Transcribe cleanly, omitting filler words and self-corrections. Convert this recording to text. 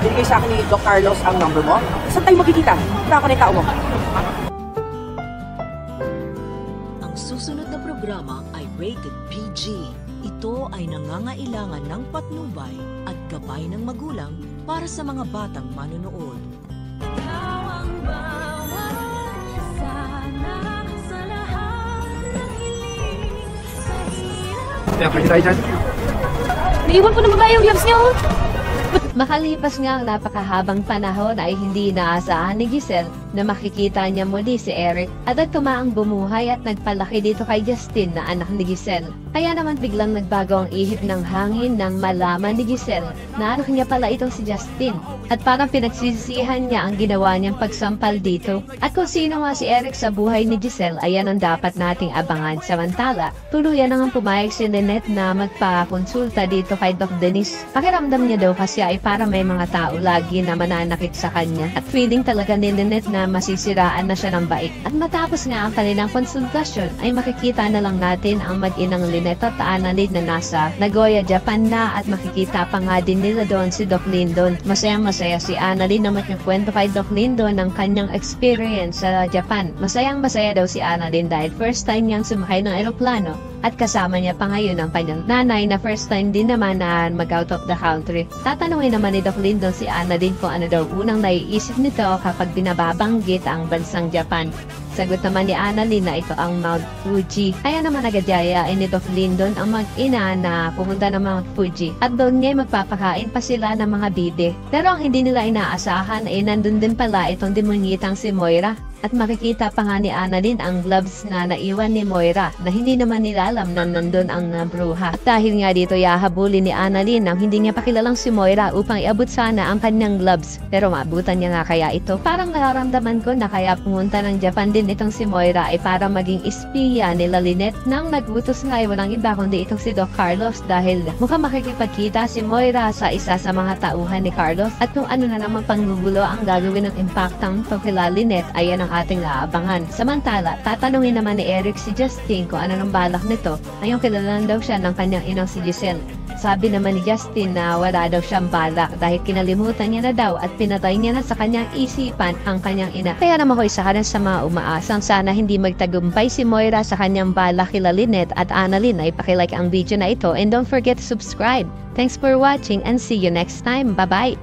binigay sa akin ni Doc Carlos ang number mo. Saan tayo magkikita? Punta ka na yung tao mo. Ang susunod na programa ay rated PG. Ito ay nangangailangan ng patnubay at gabay ng magulang para sa mga batang manonood. Kaya pwede tayo dyan. Naiwan ko na ba yung gloves niyo? Makalipas nga ang napakahabang panahon ay hindi inaasahan ni Giselle na makikita niya muli si Eric at tumaang bumuhay at nagpalaki dito kay Justin na anak ni Giselle. Kaya naman biglang nagbago ang ihip ng hangin nang malaman ni Giselle na anak niya pala itong si Justin. At parang pinagsisisihan niya ang ginawa niyang pagsampal dito. At kung sino nga si Eric sa buhay ni Giselle, ayan ang dapat nating abangan. Samantala, tuluyan nang pumayag si Lynette na magpakonsulta dito kay Doc Denise. Pakiramdam niya daw kasi ay para may mga tao lagi na mananakit sa kanya. At feeling talaga ni Lynette na masisiraan na siya ng bait. At matapos nga ang kanilang konsultasyon ay makikita na lang natin ang mag-inang Lynette at Annalyn na nasa Nagoya, Japan na at makikita pa nga din nila doon si Doc Lyndon. Masayang-masaya si Annalyn na magkikwento kay Doc Lyndon ng kanyang experience sa Japan. Masayang-masaya daw si Annalyn dahil first time niyang sumakay ng eroplano at kasama niya pa ngayon ang kanyang nanay na first time din naman na mag-out of the country. Tatanungin naman ni Doc Lyndon si Annalyn kung ano daw unang naiisip nito kapag binababanggit ang bansang Japan. Sagot naman ni Annalyn na ito ang Mount Fuji. Kaya naman nagajayain ni Doc Lyndon ang mag-ina na pumunta ng Mount Fuji. At doon ngayon magpapakain pa sila ng mga bibe. Pero ang hindi nila inaasahan ay nandun din pala itong demonyitang si Moira. At makikita pa nga ni Annalyn ang gloves na naiwan ni Moira na hindi naman nila alam na nandun ang bruha. At dahil nga dito yahabulin ni Annalyn nang hindi niya pakilalang si Moira upang iabot sana ang kanyang gloves. Pero maabutan niya nga kaya ito. Parang nararamdaman ko na kaya pumunta ng Japan din itong si Moira ay para maging espiya nila Lynette nang nagutos nga ay walang iba kundi itong si Doc Carlos dahil mukhang makikipagkita si Moira sa isa sa mga tauhan ni Carlos at kung ano na naman panggugulo ang gagawin ng impactang to kila Lynette ayan ang ating aabangan. Samantala, tatanungin naman ni Eric si Justin kung ano nang balak nito ayong kilalan daw siya ng kanyang inang si Giselle. Sabi naman ni Justin na wala daw siyang balak dahil kinalimutan niya na daw at pinatay niya na sa kanyang isipan ang kanyang ina. Kaya naman hoy sa kanan sa mga umaasang sana hindi magtagumpay si Moira sa kanyang balak kila Lynette at Annalyn ay pakilike ang video na ito and don't forget to subscribe. Thanks for watching and see you next time. Bye-bye!